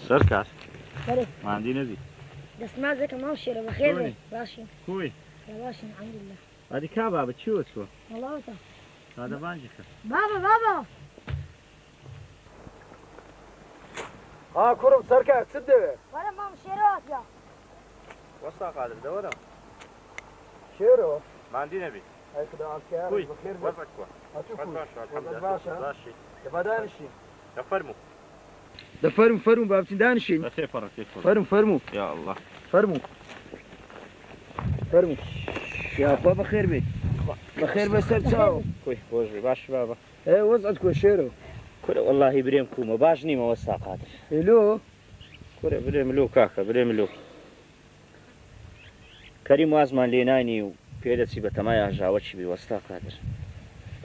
سركاس بله ما عندي نبي دست ما ذاك ما وشي بخير راشي كوي راشي الحمد لله هذه كابا بتشو اسوا والله وتا هذا بانجيك بابا ها كرم سركة تصدق ولا ما مشيرات يا وسطا قادر دورة شيرو ما عندي نبي هاي كده عسكر كوي بخير وضعك هتشوفوا الحمد لله باشا راشي تبغى دانشي تفرموا ده فرمو بابتن دانشين بس فرق فرمو يا الله فرمو يا بابا بخير بك بخير بس تساو كوي بوجي باش بابا ايه وضعك شيرو كل والله بريمكم ما باجني ما وسطا قادر الو كل بريم لو كاكا بريم لو كريم وازمان ليناني وبيدتي بتمايا جاوتشي بوسطا قادر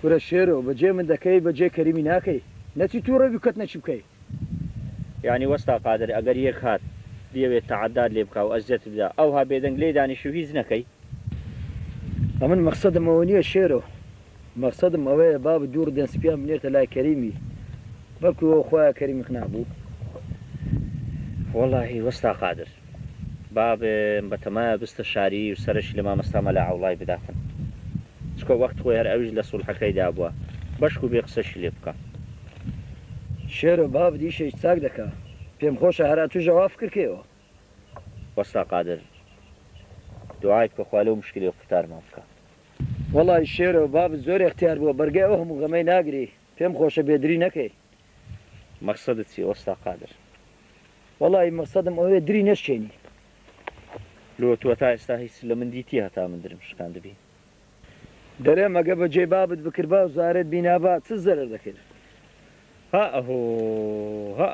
كرة شيرو بجي من دكي بجي كريمي ناكي نتي تورا بكتنا شبكي يعني وسطا قادر اگر يك هات ديوي تعداد لي بكاو ازت بدا او ها بيدنگ لي داني شو هيز نكي امن مقصد مونيه شيرو مقصد مويه باب دور دنس بيا منيرت لا كريمي بلكو خويا كريم يقنعبو والله وسطا قادر باب بتما بستشاري وسرش لما مستعمل عولاي بداتن شكو وقت خوير اوج لصلح كيدا ابوا بشكو بيقصش لي بكا شيرو باب دي شي ساق دكا بيم خوش هراتو جواب فكر كيو وسطا قادر دعايك بخوالو مشكلة وقتار ما بكا والله الشيرو باب زور اختيار بو برقي وهم غمي ناقري بيم خوش بيدري نكي مقصدتي وسطا قادر والله مقصدم اوه دري نشيني لو توتا استاهي سلمن ديتي هتا من درمش كان دبي دري ما قبل جي بابت بكربا وزارت بينابا تزرر ذكر ها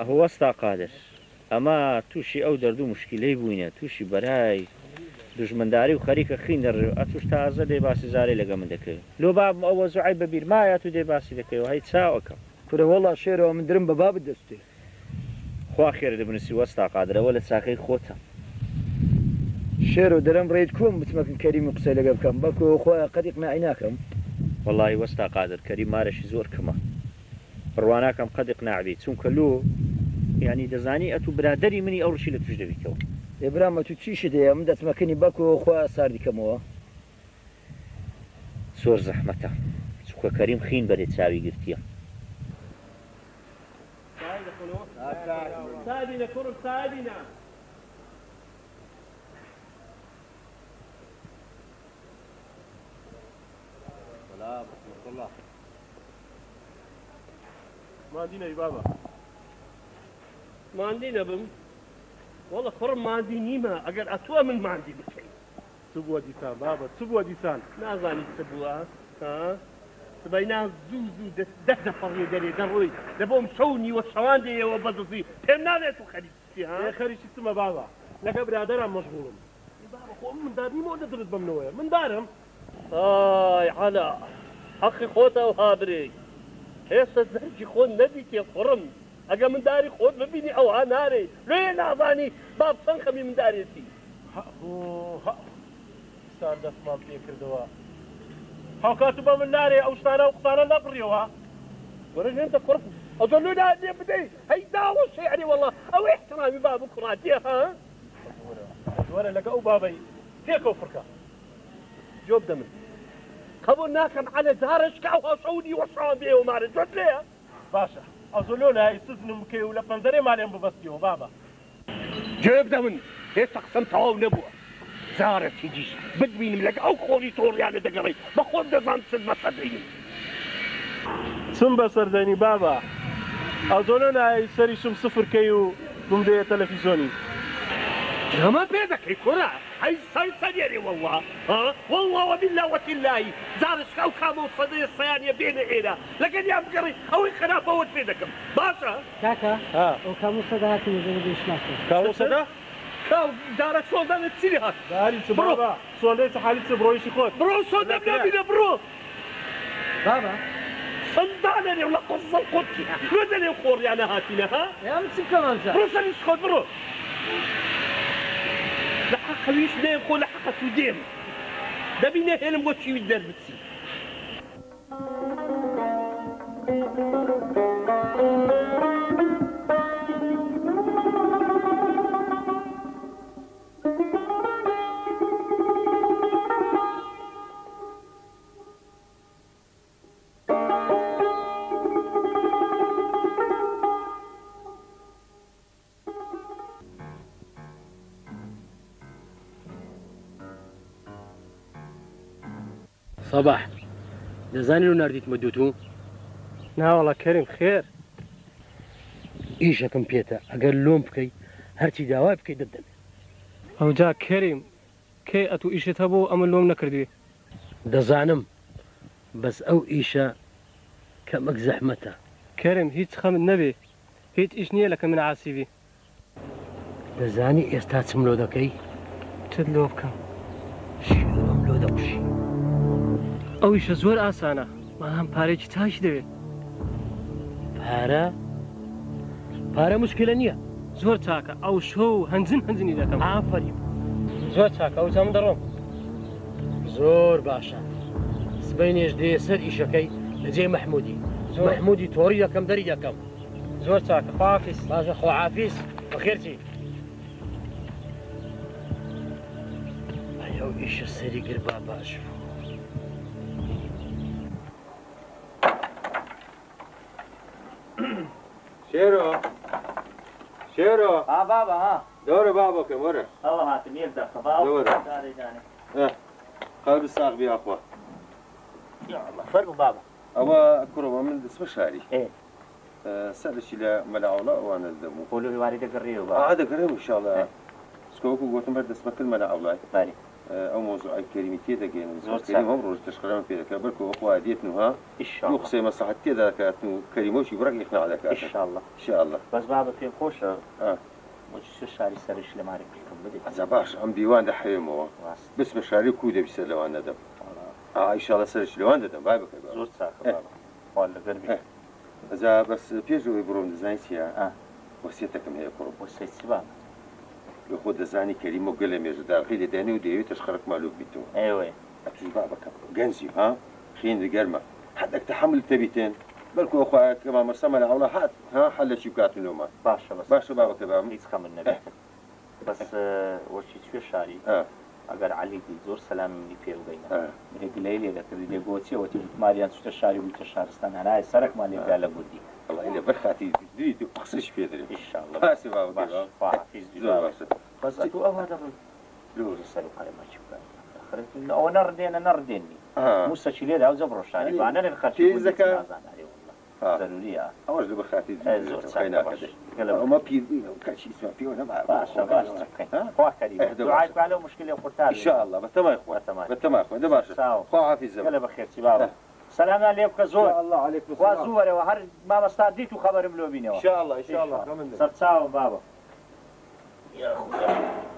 هو وسطا قادر اما توشي او دردو مشكلة بوينه توشي براي دژمنداری و خەریکە خین ئەتوش تازە دێ باسی زارەی لەگە من دەکەوێت لۆ باب ئەوە زوعی بەبیر مایە تو دێ باسی دەکەوە هەی چاوەکەم كره والله شيرو من درم بباب دستي خوا خێر دەبنووسی وەستا قادرەوە لە چاکەی خۆتە شيرو درم ريد كوم متمكن كريم قصي لقب كم بكو خويا قد يقنعني ناكم والله وەستا قادر کەریم مارەشی زۆر کەمە بڕواناکەم قەد ئقناع بێت چونکە لۆ يعني دەزانی ئەتوو برادەری منی ئەو ڕشی لە توش دەبیتەوە ابراهيم تو تشيش دي من دتمكني بكو خويا صار دي كموا زۆر زەحمەتە چونکە کەریم خین بەرێ چاوی گرتیە ساعدنا كرم ساعدنا سلام ورحمة الله ما عندنا يا بابا ما عندنا بم والله كرم ما عندي نيمة أقل أسوأ من ما عندي بشيء سبوا ديسان بابا سبوا ديسان نازاني سبوا ها سبينا زوزو دهنا فرني دري دروي دبوم شوني والشوان دي وبزوزي فهمنا ذا خريجتي ها يا خريج اسمه بابا لك برادر مشغول بابا خو من داري مو ندرس بمنويه من دارم على حقي خوته وهابري هسه زهجي خون نبيك يا قرم اجا من داري خود ببيني او هناري ليه اعطاني باب صنخمي من داريتي ها استان دس ما بيكر دواء حكاتبه من ناري او استانه وقطانه نقريوها ورجل انت قرف اظن لا بدي هي داوش يعني والله او احترامي باب كراتي ها ولا لقوا بابي هيك وفركه جوب دمن خبرناكم على زارش كعوها سعودي وصعب بيه وما رجعت ليه باشا اظنون هاي سزن مكي ولا بنزري ما عليهم ببسطيه بابا جوب دمن هيك قسمت هو نبوه زارت تجي بدوي نملك او خوري طور يعني دقري بخود دزان سد بسديني سم بسردني بابا اظنون هاي سري شم صفر كيو بمدية تلفزيوني ما بيدك كرة هاي سيري والله ها والله وبالله وتالله زارش او كامو صدي الصيانية بين عينا لكن يا مقري او الخلاف فوت بيدكم باشا كاكا ها وكامو صداقتي من بيشناكو كامو صدا كاو دارك سولدان تسيلي هات داري بابا سولدان حالي برويش خود برو سولدان نبينا برو بابا انضعنا ولا قصة القدس لودني وخور يعني هاتينا ها يا مسك كمان شا برو سالي سخوت برو لحق خويش نيم خو لحق سوديم دبينا هلم وشي يدر بتسي صباح دەزانی و نردیتمە دووتو ناوەڵە کەریم خێر ئیشەکەم پێێتە ئەگەر لۆم بکەی هەرچی داوای بکەی دەدەمێت ئەوجا کەریم کەی ئەتو ئیشت هەبوو ئەمە لۆم نەکردوێ دەزانم بەس ئەو ئیشە کەمەک زەحمەتە کەریم هیچ خەمت نەبێ هیچ ئیش نییە لەکە من عاسیبی دەزانی ئێستا چم لۆ دەکەی چت لۆ بکەم شیرۆم لۆ دەقوشی ئەو ئیشە زۆر ئاسانە بەڵام پارێکی تاش دەوێت پارە مشکلە نییە زۆر چاکە ئەو شۆ و هەنجنی دەکەم ئافەریم زۆر چاکە ئەو جام دەڕۆم زۆر باشە سبەینێش دێ سەر ئیشەکەی لەجێ مەحمودی تۆڕی دەکەم دەری دەکەم زۆر چاکە خواحافیز باشە خۆحافیز بەخێرچی ئەو ئیشە سەری گر با باش شێرۆ ها بابا ها دەورە بابەکەم وەرە ئەوە هاتم یەک دەقە قەلب ساغ بیاخوا فەرمو بابا ئەوە کوڕەوە من دەسمە شاری ئێ سەرشی لە مەلاوڵە ئەوانە دەمو قۆلوواری دەگەڕێەوە دەگەڕێم انشاءڵە سکۆکو گوتم بەر دەسمەکرد مەلا ئەوڵای باری ئەو مۆزوعی کەریمی تێدەگەێنم زۆر ئەم ڕۆژ تشخەرەمە پێ دەکات بەرکو ئەوخوا دێتنها ئیشاڵڵا قسەی مەسەحەت تێدا دەکات و کەریمەوشی بڕێک ئیقناع دەکات ئیشاڵڵا انشاءڵە بەس بابا پێم خۆشە بۆچی شاری سەرش لە ماری پێکەم بدەیت ئەجا باش ئەم دیوان دەحەوێمەوە بسمە شاری کو دەبیسە لەوان دەدەم ئیشاڵە سەرش لەوان دەدەم بای بکەی زۆر چاکە بابا خوا لەگەر بێت ئەجا بەس پێشەوەی بڕۆم دەزانی چیە وەسیەتەکەم هەیە کوڕم وەسیەت چی بابا لە خۆ دەزانی کەریمە گەل لە مێژەداغی دەدەنێ و دەیەوێتش خەرک مالوف بیتەوە ئێوەی ئەتوش بابەکەم گەنجی ها خێن دەگەرمە حدەک تەحمل تەبیتێن بەڵکو ئەوخوا کەما مەرسەمە لە ئەوڵە هات ها حەلەکی وکاتنەوەمان باشە باشە بابەکە بام هیچ خەمت نەبێت بەس وەچی توێ شاری ئەگەر عەلیدی زۆر سەلامی منی پێ بگەینە گلەی لێ دەکردی لێگۆچیەوەتی ماریان چوتە شاری بوویتە شارستان هەنایە سەرەکمان لێگا لە بوردی وڵی لە بەر خاتی دویت و قسەش پێ دەرێت ئیشاڵڵا باسی بابەکە باش خواحافیز زۆر باشە بەس ئەتوو ئەوە دەڕۆی لۆری سەر و قەرەمەچی بکات ئەوە نەڕدێنە نەڕدێنی موسەچی لێدا ئەو جەبڕۆشانی بانەرێن خەرچی نازاناری ضرورية أوج لو بخاتي زور ساعة وما بيدينا وكاشي اسمه فيه ولا ما باشا باشا خواه كريم دعاء على مشكلة وقرتها إن شاء الله بتما إخوان بتما إخوان ده باشا خواه في الزمن يلا بخير سبابا سلام عليكم زور الله عليكم السلام وزور وهر ما بستعديت وخبر ملوبينه إن شاء الله إن شاء الله صرت ساعة بابا يا أخويا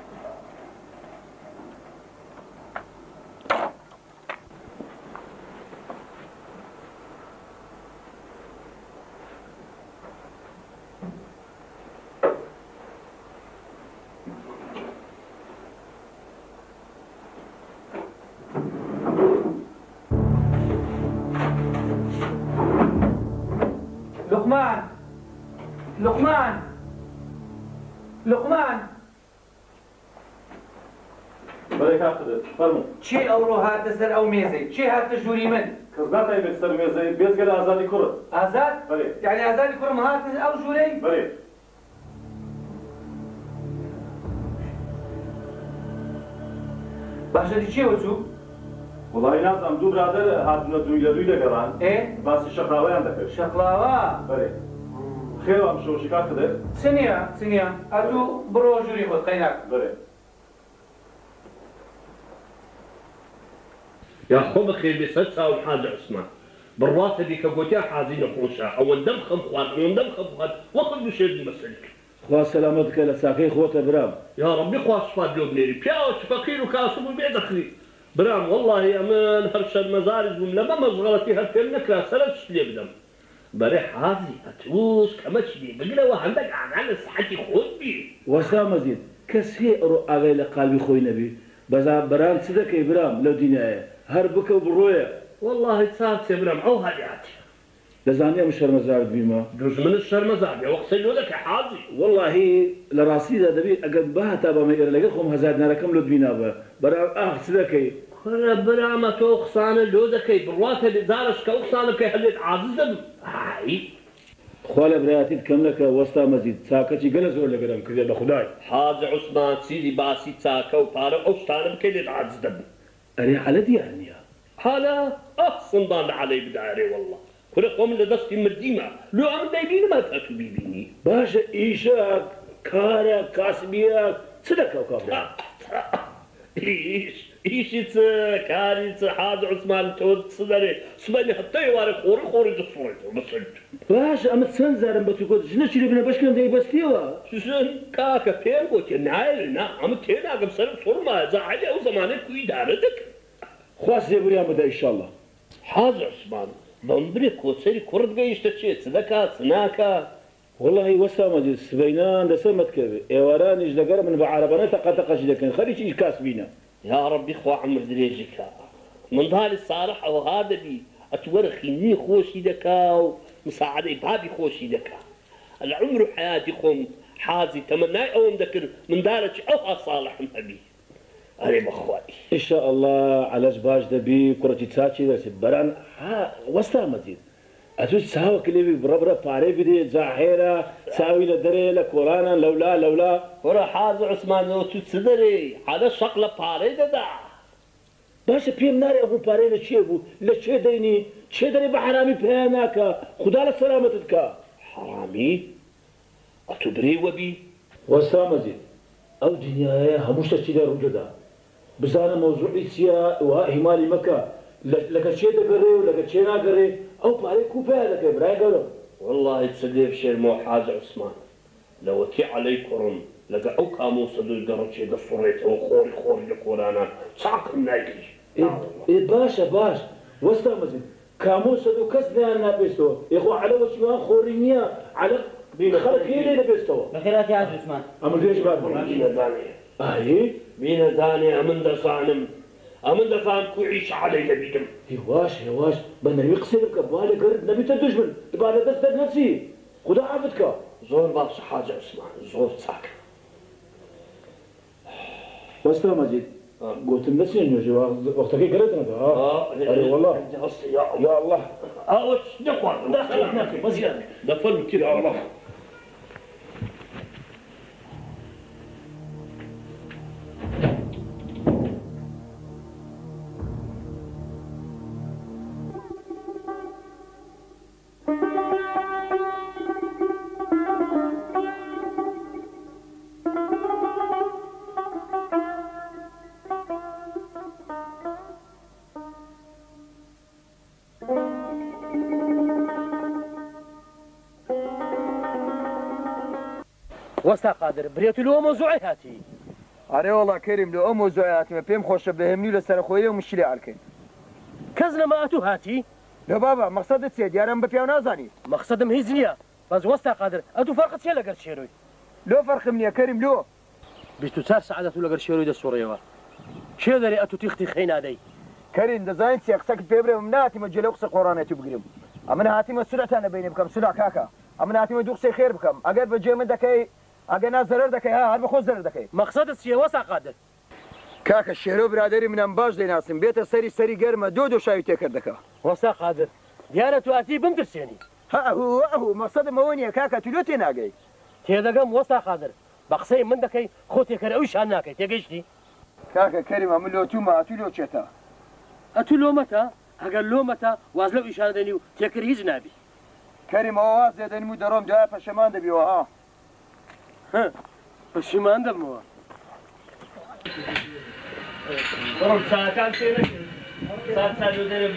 لقمان لقمان لقمان بەڵێ کاکەدە فەرموو چی ئەوڕۆ هاتە سەر ئەو مێزەی چی هاتە ژووری من کەس ناتایبێت سەر مێزەی بێزگە لە ئازادی کوڕت ئازاد بەڵێ یعنی ئازادی کوڕم هاتە ئەو ژوورەی بەڵێ باشە دی چێوە چوو وڵی نازانم دوو برادر هاتونە دووی لە دووی دەگەڕان ئێ باسی شەقاوەیان دەکرد شەقلاوە بەڵێ خێوام شۆشی کاکەدە چنیە چنیە ئەتوو بڕۆ ژووری خۆت قەیناک بەڵێ يا خو بخير بسد ساو حاج عثمان بالراسة دي كقوتيا حازين خوشا او الدم خم خوات وندم خم خوات وقت بشير المسلك خوا سلامتك لساقي خوته برام يا ربي خوا صفات لو بنيري بياو فقير وكاسب وبيد اخري برام والله ئەمن هەر شەرمەزارت بووم لەمە مەزغەڵەتی هەر پێم نەکرا سەرت لێ بدەم بەرێ حازی ئەتووس کەمە چ لێ بگرەوە هەندێک ئانا لە سەحەتی خۆت بی وەستا مەزید کەس هەیە ئەڕۆ ئاگای لە قاڵبی خۆی نەبی بەزا بەرام چ دەکەی برام لەو دینایە هەر بکە و بڕۆیە والله چاک سێ برام ئەو هەریاتی دەزانێم شەرمەزارت بیمە دژمنت شەرمەزار بێ وە قسەی لۆ دەکەی حازی واللهی لە ڕاستیدا دەبێت ئەگەر بەهتا بەمە ئێرە لەگەڵ خۆم هەزار نارەکەم لۆ دوینا بە بەرام ئاخ چ دەکەی خۆرە برامە تۆ قسانە لۆ دەکەی بڕواتە دارش کە ئەو قسانە بکەی هەلێت عاجز دەبم خوا لە برایەتیت کەم نەکە وەستا مەزید چاکەچی گەلە زۆر لەگەرم کردێت بە خودای حاجە عوسمان چیزی باسی چاکە و پارە ئەو شتانە بکەی لێت عاجز دەبم ئەرێ حەلە دیار نییە حالا سندان لە عەلەی بدارێ والله کورە خۆم لە دەستی مردیمە لۆ ئەم دەیبینمە تا تو بیبینی باشە ئیشە کارە کاسبیە چ دەکە و کابرا ئیشی چ کاری چ حاج عوسمان تۆ چ دەرێ سبەنی هەفتەی وارە خۆڕی دەسڕێتەوە بەسەرت باش ئەمە چەند زارم بە تو کۆت ژنەچی لێ بنە بەشکەم دەیبەستیەوە ژن کاکە پێم گوتێ نایێ نا ئەمە تێناگەم سەرم سوڕمە جاعەلی ئەو زەمانەی کوی دارە دەکە خواست لێبوریان بدە ئیشەڵڵا حاج عوسمان بەمبرێ کۆچەری کوڕت گەیشتە چێ چ دەکات چ ناکات والله وەستا مەجید سبەینان لەسەر مەتکەوێ ئێوارانیش لەگەر من بە عارەبانە تەقەتەقەشی دەکەن خەریکی کاسبینە یا ڕەبی خوا عمر درێژی کا منداڵی ساڕح ئەوها دەبی ئەتوەرە خینی خۆشی دەکا و مساعدەی بابی خۆشی دەکا لە عمر و حیاتی خۆم حازی تەمەنای ئەوم دەکرد منداڵێکی ئەوها ساڵحم هەبی ئەرێ بەخوای ئینشاءالله عەلەش باش دەبی کوڕەتی چاچی دەرسێت بەران وەستا مەجید ئەتوو چاوەکە لێوی بڕە پارەی بدێ جاهێرە چاوی لە دەرێ لە کۆڵانە لەولا وەرە حاج عوسمانەوە تو چ دەرێ حالە شەق لە پارەی دەدا باشە پێم نارێ ئەو پارەی لە چێ بوو لە چێ دەینی چێ دەرێ بە حرامی پێیان ناکە خوددا لە سەلامەتت کە حرامی ئەتو برێ وەبی وەستا مەجید ئەو دنیاە هەموو شتێکی لە ڕوودەدا بزانە مەوزوعی چییە وها هیمالی مەکە لەگە چێ دەگەڕێ و لەگە چێ ناگەڕێ ئەو پارەی کوپەیە دەکەی برای گەورم والله چ لێ بشێرمەوە حاج عوسمان لەوەتی عەلەی کوڕم لەگە ئەو کامۆسە دوی گەڕەچێ دەسوڕێتەوە خۆری لە کۆرانە چاکم نایگری باشە باش وەستا مەجید کامۆسە دو کەس نیان ناپێستەوە یخۆ عەلەوەچی وان خۆری نییە عەلە خەڵک هەیە لێ دەپێستەوە بەخێراتی حاج عوسمان ئەمە درێژ بار بینە دانێ ئەمن دەزانم ئەمن دەزانم کوعیش عەلەی دەبیتم هێواش بە نەوی قسەی بکە با لەگەرت نەبیتە دژمن با لە دەستت نەچی خوددا عافت کە زۆر باشە حاج عوسمان زۆر چاکە وەستا مەجید گوتم نەچێن نوێژێ وەختەکەی گەرەتنەکە والله یا الله ئەوە نەخواردم مەزیان دەفەرم کرد الله وەستا قادر برێت و لەوە مۆزوعی هاتی ئارێ وەڵا کەریم لە ئەو مۆزوعی هاتیمە پێم خۆشە بەهێمنی لە سەرخۆیی و مشکلی ئەڵکەین کەس نەما ئەتوو هاتی لە بابا مەقسەدت چێ دیارم بە پیاو نازانی مەقسەدم هیچ نییە بەس وەستا قادر ئەتوو فەرقت چێ لەگەر شێروی لۆ فەرقم نییە کەریم لۆ 24 ساعت و لەگەر شێروی دەسوڕێەوە چێ دەرێ ئەتوو تیختی خەی نادەی کەریم دەزانین چێ قسەکت پێ برێ من ناتیمە جێلەو قسە قۆڕانێتی بگرم ئەمن هاتیمە سولەتانە بینێ بکەم سولا کاکە ئەمن هاتیمە دوو قسەی خێر بکەم ئەگەر بەجێ من دەکەی ئەگەر نا زەرەر دەکەی ها هەر بە خۆ زەرەر دەکەی مەقسەدت چییە وەستا قادر کاکە شێرۆ برادەری منم باش دەیناسم بێتە سەری گەرمە دۆ شاوی تێکرد دەکە وەستا قادر دیارە تو ئاتی بمترسێنی ئەهوو مەقسەدم ئەوە نییە کاکە تو لۆ تێناگەی تێدەگەم وەستا قادر بە قسەی من دەکەی خۆ تێکەرە ئەوی شان ناکەی تێگەیشتی کاکە کەریمە من لۆ تومە ئەتوو لۆ چێتە ئەتوو لۆمەتە ئەگەر لۆمەتە واز لەو ئیشانە دەنی و تێکرد هیچ نابی کەریمەوە واز لێ دەنیم و دەڕۆم دوای پەشەمان دەبیەوە ها پەشیمان دەبمەوە بەڵام چاکان پێ نەکرد سات دەرێ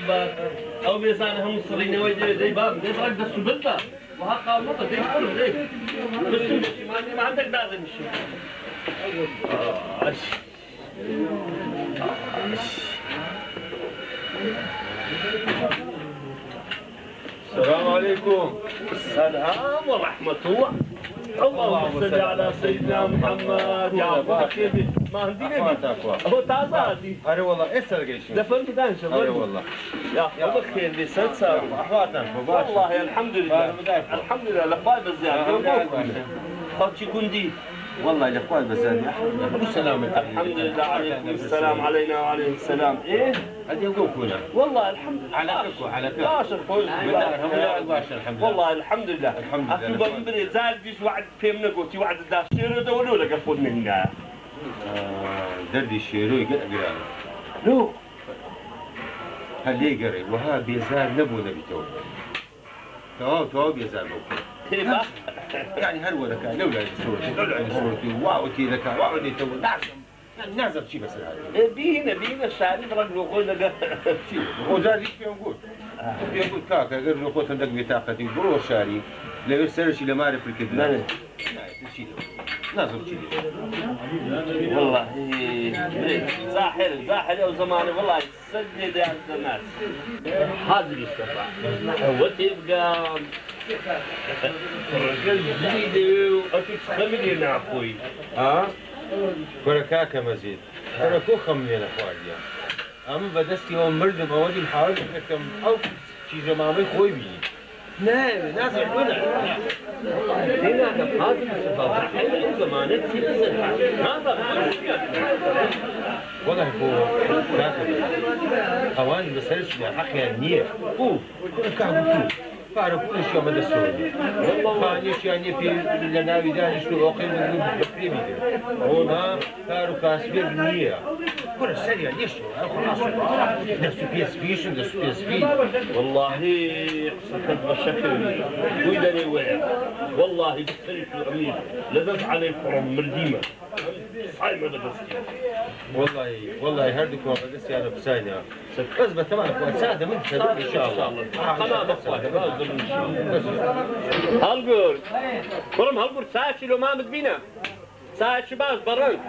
ئەو بێزانە هەموو سڕینەوەی دەوێت دەی باب دەیڕک دەست و بنتە وها قاومەتە دەی خۆرم دەی بستمشتیمانی عندك دازنشی السلام عليكم. السلام ورحمة الله. اللهم صل على سيدنا محمد. يا أبو كيفي ما عندي هو تعال هذه. أري والله إيش تلقيش؟ دفن بدان شباب. أري والله. يا أبو كيفي سلسة. والله الحمد لله. الحمد لله لقاي بزيادة. خالتي كندي. والله لقاي بزيادة. السلام الحمد لله عليكم السلام علينا وعليكم السلام. إيه؟ هذه يقولون. والله الحمد لله. على كيف وعلى كيف. باشر خوي. الحمد لله. والله الحمد لله. الحمد لله. أكتب بمبري زال فيش وعد فيمنا قلتي وعد الداشير ودولو لك أفضل منا. دردي الشيرو يقرأ قرآن. لو. هل يقرأ وها بيزار نبو نبي تو بيزار بوكو. كيف؟ يعني هل ولا كان لولا صورتي واعطي لك واعطي تو نازل شيء بس هذا. بينا الشارع رجل يقول لك شيء هو زاد يقول يقول كاكا غير لو كنت عندك بطاقتي برو الشاري لا يسرش اللي ما يعرف الكذب. لا شيء نازل شيء. والله زاحل يا زماني والله سجد يا الناس. هذا اللي استطاع. هو تبقى رجل جديد وتتخمل يا اخوي. كاكا مزيد انا كو خمني اخويا اما بدستي يوم مرد موادي الحارة كم او شي زمامي خوي بي نعم ناس يقولون هنا هذا الشباب حين زمانك في هذا والله هو كاكا اوان بسرش حقي النية اوه كاكا فارق كل شيء مدى السوري والله فانيش يعني في لناوي دانش توقي من بكريمي هنا فارق كاسبير النية كل سريع ليش خلاص ده سبيس فيشن ده سبيس في والله سكت بشكل ويدني وين والله بسريع الأمير لذت علي فرم مرديمة صايمة لبستي والله هردك وقدسي أنا بساينة بس بتمام ساعدة منك إن شاء الله أنا بقى هالقول كرم هالقول ساعة لو ما مدبينا ساعة شباز برن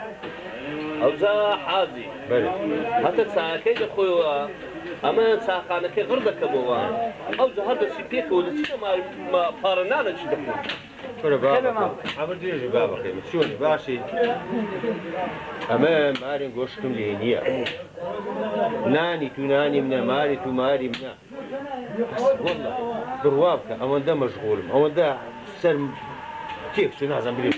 أو زا حازي حتى ساعة كيد أخوي أما ساعة كان كي غردك أبوا أو زا هذا سبيك ولا شيء ما فارنانا شدك كل بابا عمر ديجي بابا خير شوني باشي أمام مارين قوشكم لينيا ناني تو ناني منا ماري تو ماري منا بس والله بروابك أمان ده مشغول أمان ده سر كيف شو نازم بليش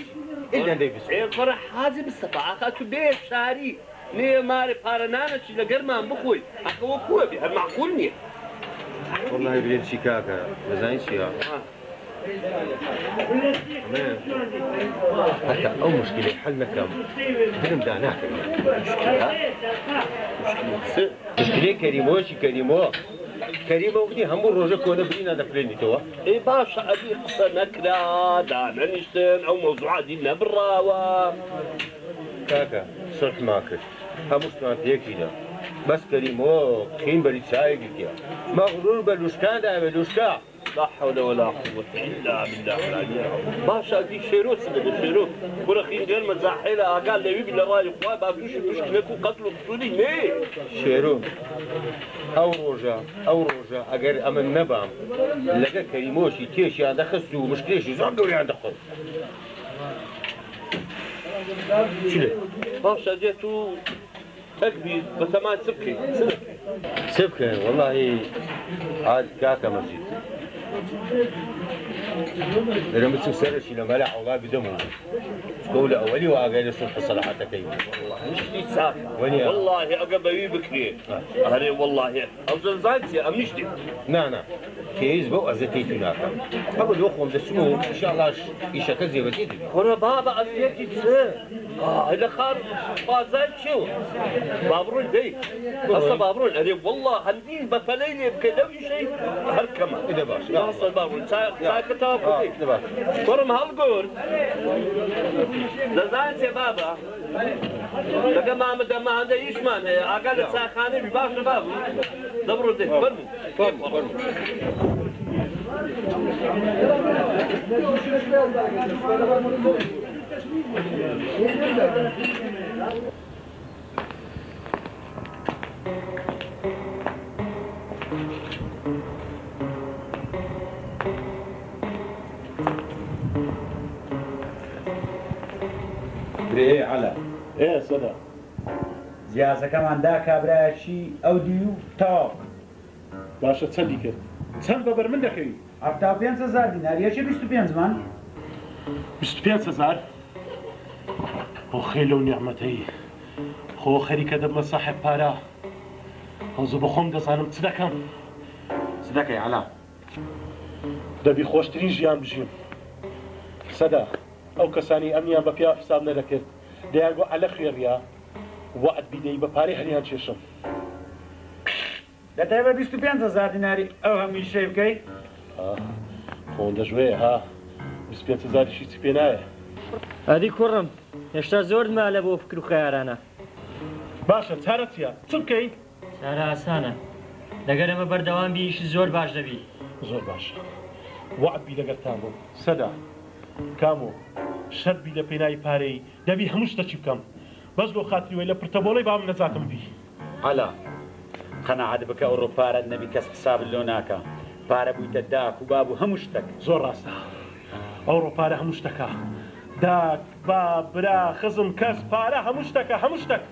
إلا ده بس إيه فرح هذا باستطاعة أكو بيت شاري نيه ماري فارنانا شي لقر ما بخوي أكو كوي بها معقول نيه والله بلين شيكاكا بزاين شيا حتى أو مشكلة حلنا كم بدهم داناك مشكلة كريمو ودي هم الرجل وانا بدينا دفلني توا اي باشا ابي قصه نكره دانا نشتن او موضوعات دينا بالراوه كاكا صرت ماكش همش كانت هيك هنا بس كريمو خين بريد سايق يا مغرور بالوشكان ده بالوشكا لا حول ولا قوة إلا بالله العلي باشا دي شيروت سبب الشيروت كل خين غير مزاحلة قال لي يبي لراي قوا بابوش مشكلة قتل قتلي ليه شيروت أو روجا أجر أمن نبام لقى كريموشي تيشي عند خسو مشكلة زعقوا عند خس شلون باشا جيتو أكبر بثمان سبكة والله عاد كاكا مسجد لما بتصير سرشي لما لا والله بدمه سكولة أولي وأقل الصبح صلاحاتك والله مش دي ساكا والله أقبل يبكري هذه والله أفضل زانتي أم نشتي نعم كيز بقى زتيتنا قبل يوخم دسمو إن شاء الله إيش كذي بديد هنا بابا أفيك يتسه إذا خار بازاي شو بابرون دي أصلا بابرون أنا والله هندين بفليني بكلو شيء هالكما إذا باش أصلا بابرون ساكتا فوقي كرم هالقول لزانتي بابا لقى ما عنده يشمان أقل ساخاني بباش بابا دبروا ده فرموا بێ عەلا سەدا جیازەکەماندا کابرایەکی ئەو دی و تەواو باشە چەندی کرد چەند بەبەر من دەکەوی 5,000 دینار یەکی 25 مان 25,000 بۆ خێل و نیعمەتەی خۆ خەریکە دەبمە ساحب پارە هەوزە بە خۆم دەزانم چ دەکەم چ دەکەی عەلا دەبی خۆشترین ژیان بژیم سەدا ئەو کەسانی ئەمیان بە پیا حساب نەدەکرد دەیان بۆ عەلە خوێڕیا وعد بیدەی بە پارەی هەریان کێشم دەتای بە 25,000 دیناری ئەو هەمووی شەی بکەی خۆن دەژوێ ها 25,000 چی پێ نایە ئەدی کوڕم هێشتا زۆر مالە بۆ فکر و خەیارانە باشە چارە چییە چ بکەیت چارە ئاسانە لەگەر ئەمە بەردەوام بیشی زۆر باش دەبی زۆر باشە وعد بی لەگەرتان بوو سەدا کامۆ شەرت بی لە پێناوی پارەی دەبی هەموو شتە چی بکەم بەس بۆ خاتری وی لە پرتەبۆڵی بام نەزاتم بی عەلا قەنەعەت بکە ئەوڕۆ پارەت نەبی کەس حساب لۆ ناکە پارە بوویتە داک و باب و هەموو شتێک زۆر ڕاستە ئەوڕۆ پارە هەموو شتەکە داک با برا خزم کەس پارە هەموو شتەکە هەموو شتێک